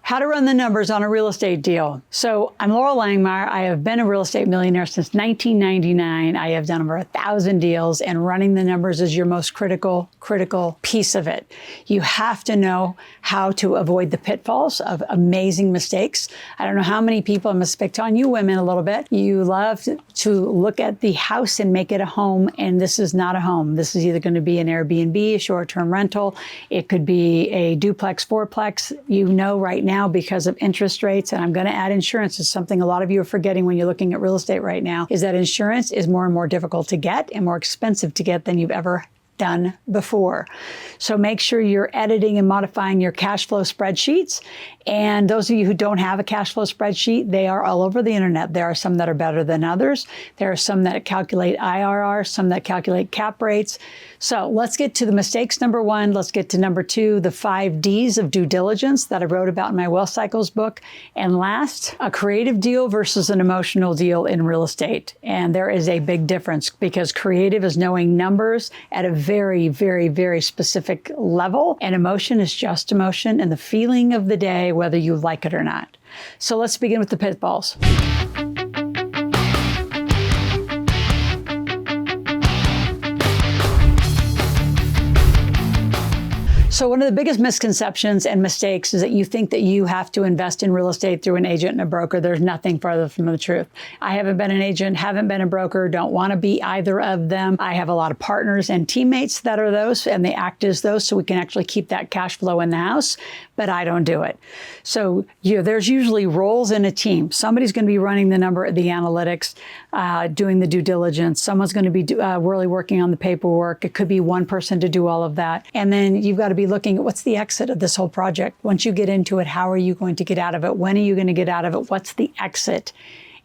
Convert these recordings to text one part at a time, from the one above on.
How to run the numbers on a real estate deal. So I'm Loral Langemeier. I have been a real estate millionaire since 1999. I have done over 1,000 deals, and running the numbers is your most critical piece of it. You have to know how to avoid the pitfalls of amazing mistakes. I don't know how many people, I'm going to pick on you women a little bit, you love to look at the house and make it a home, and this is not a home. This is either going to be an Airbnb, a short-term rental. It could be a duplex, fourplex. You know right now, because of interest rates, and I'm going to add insurance. It's something a lot of you are forgetting when you're looking at real estate right now, is that insurance is more and more difficult to get and more expensive to get than you've ever done before. So make sure you're editing and modifying your cash flow spreadsheets. And those of you who don't have a cash flow spreadsheet, they are all over the internet. There are some that are better than others. There are some that calculate IRR, some that calculate cap rates. So let's get to the mistakes, number one. Let's get to number two, the 5 Ds of due diligence that I wrote about in my Wealth Cycles book. And last, a creative deal versus an emotional deal in real estate. And there is a big difference, because creative is knowing numbers at a very, very, very specific level. And emotion is just emotion and the feeling of the day, whether you like it or not. So let's begin with the pitfalls. So one of the biggest misconceptions and mistakes is that you think that you have to invest in real estate through an agent and a broker. There's nothing farther from the truth. I haven't been an agent, haven't been a broker, don't want to be either of them. I have a lot of partners and teammates that are those, and they act as those, so we can actually keep that cash flow in the house, but I don't do it. So there's usually roles in a team. Somebody's going to be running the number, the analytics, doing the due diligence. Someone's going to be really working on the paperwork. It could be one person to do all of that. And then you've got to be looking at what's the exit of this whole project. Once you get into it, how are you going to get out of it? When are you going to get out of it? What's the exit?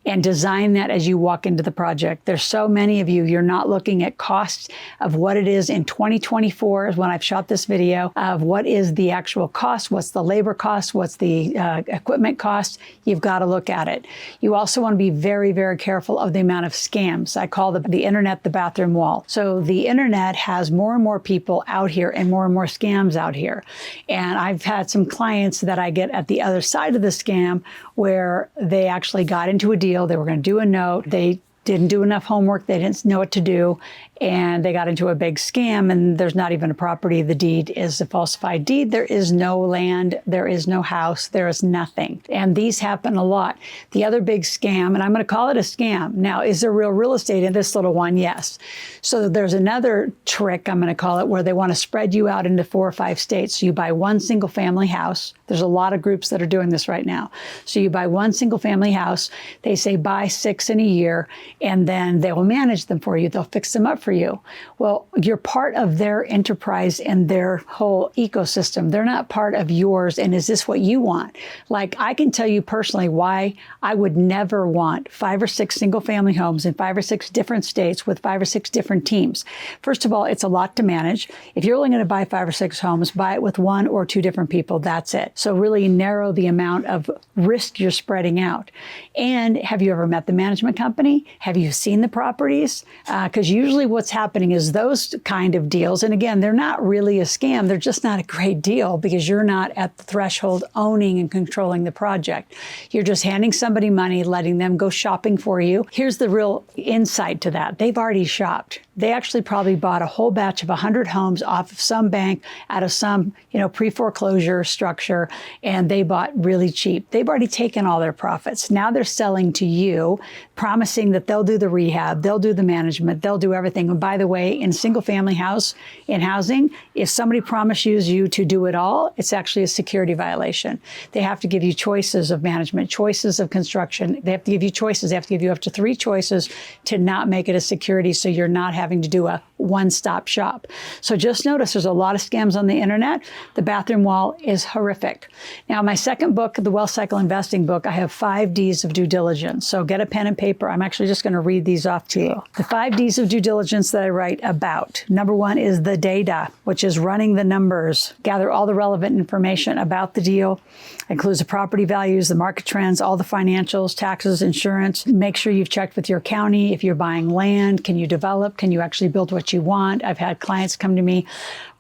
And design that as you walk into the project. There's so many of you, you're not looking at costs of what it is in 2024 is when I've shot this video, of what is the actual cost, what's the labor cost, what's the equipment cost. You've got to look at it. You also want to be very, very careful of the amount of scams. I call the internet the bathroom wall. So the internet has more and more people out here and more scams out here. And I've had some clients that I get at the other side of the scam where they actually got into a deal. They were going to do a note. They didn't do enough homework. They didn't know what to do. And they got into a big scam, and there's not even a property. The deed is a falsified deed. There is no land. There is no house. There is nothing. And these happen a lot. The other big scam, and I'm going to call it a scam. Now, is there real estate in this little one? Yes. So there's another trick, I'm going to call it, where they want to spread you out into 4 or 5 states. So you buy one single family house. There's a lot of groups that are doing this right now. So you buy one single family house. They say buy 6 in a year, and then they will manage them for you. They'll fix them up for you. Well, you're part of their enterprise and their whole ecosystem. They're not part of yours. And is this what you want? Like, I can tell you personally why I would never want 5 or 6 single family homes in 5 or 6 different states with 5 or 6 different teams. First of all, it's a lot to manage. If you're only going to buy 5 or 6 homes, buy it with 1 or 2 different people. That's it. So really narrow the amount of risk you're spreading out. And have you ever met the management company? Have you seen the properties? Because usually what's happening is those kind of deals, and again, they're not really a scam. They're just not a great deal because you're not at the threshold owning and controlling the project. You're just handing somebody money, letting them go shopping for you. Here's the real insight to that. They've already shopped. They actually probably bought a whole batch of 100 homes off of some bank, out of some, pre-foreclosure structure, and they bought really cheap. They've already taken all their profits. Now they're selling to you, promising that they'll do the rehab, they'll do the management, they'll do everything. And by the way, in single family housing, if somebody promises you to do it all, it's actually a security violation. They have to give you choices of management, choices of construction. They have to give you choices. They have to give you up to 3 choices to not make it a security, so you're not having to do a one-stop shop. So just notice there's a lot of scams on the internet. The bathroom wall is horrific. Now, my second book, the Wealth Cycle Investing book, I have 5 Ds of due diligence. So get a pen and paper. I'm actually just going to read these off to you. The 5 Ds of due diligence that I write about. Number 1 is the data, which is running the numbers. Gather all the relevant information about the deal. Includes the property values, the market trends, all the financials, taxes, insurance. Make sure you've checked with your county. If you're buying land, can you develop? Can you actually build what you want? I've had clients come to me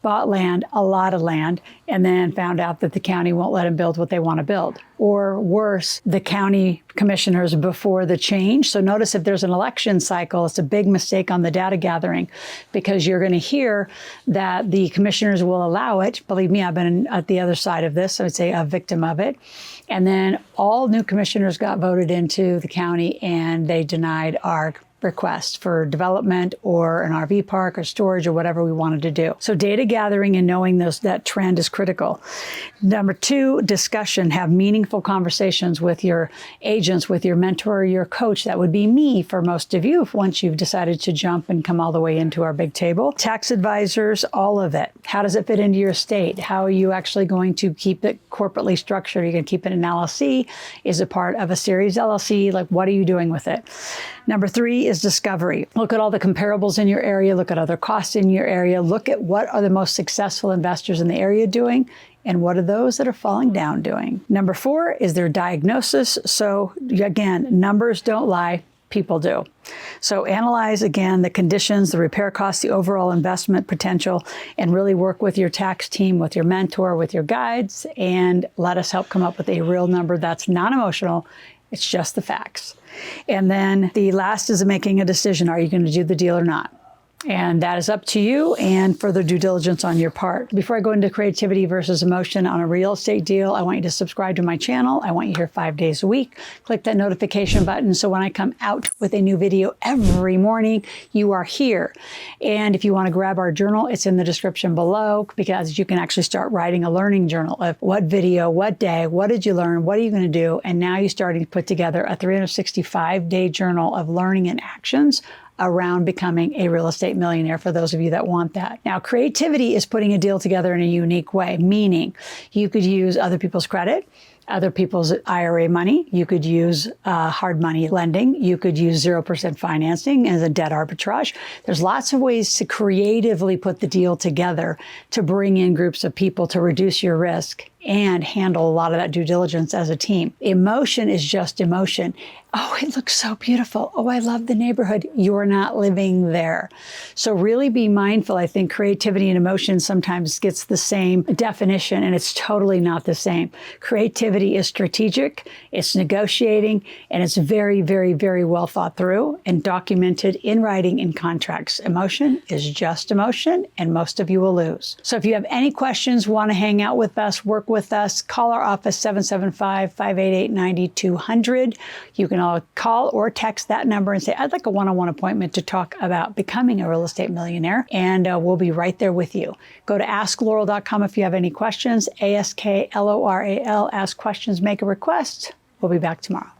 bought land, a lot of land, and then found out that the county won't let them build what they want to build. Or worse, the county commissioners before the change. So notice if there's an election cycle, it's a big mistake on the data gathering, because you're going to hear that the commissioners will allow it. Believe me, I've been at the other side of this. I would say a victim of it. And then all new commissioners got voted into the county and they denied our request for development or an RV park or storage or whatever we wanted to do. So data gathering and knowing that trend is critical. Number 2, discussion. Have meaningful conversations with your agents, with your mentor, your coach. That would be me for most of you once you've decided to jump and come all the way into our big table. Tax advisors, all of it. How does it fit into your estate? How are you actually going to keep it corporately structured? Are you going to keep it in LLC? Is it part of a series LLC? Like, what are you doing with it? Number 3 is discovery. Look at all the comparables in your area. Look at other costs in your area. Look at what are the most successful investors in the area doing and what are those that are falling down doing. Number 4 is their diagnosis. So again, numbers don't lie. People do. So analyze again the conditions, the repair costs, the overall investment potential, and really work with your tax team, with your mentor, with your guides, and let us help come up with a real number that's non-emotional. It's just the facts. And then the last is making a decision. Are you going to do the deal or not? And that is up to you and further due diligence on your part. Before I go into creativity versus emotion on a real estate deal, I want you to subscribe to my channel. I want you here 5 days a week. Click that notification button so when I come out with a new video every morning, you are here. And if you want to grab our journal, it's in the description below, because you can actually start writing a learning journal of what video, what day, what did you learn, what are you going to do? And now you're starting to put together a 365-day journal of learning and actions around becoming a real estate millionaire for those of you that want that. Now, creativity is putting a deal together in a unique way, meaning you could use other people's credit, other people's IRA money. You could use hard money lending. You could use 0% financing as a debt arbitrage. There's lots of ways to creatively put the deal together to bring in groups of people to reduce your risk and handle a lot of that due diligence as a team. Emotion is just emotion. Oh, it looks so beautiful. Oh, I love the neighborhood. You're not living there. So really be mindful. I think creativity and emotion sometimes gets the same definition, and it's totally not the same. Creativity is strategic, it's negotiating, and it's very, very, very well thought through and documented in writing in contracts. Emotion is just emotion, and most of you will lose. So if you have any questions, want to hang out with us, work with us, call our office 775-588-9200. You can all call or text that number and say, I'd like a one-on-one appointment to talk about becoming a real estate millionaire, and we'll be right there with you. Go to askloral.com if you have any questions, ASKLORAL, ask questions, make a request. We'll be back tomorrow.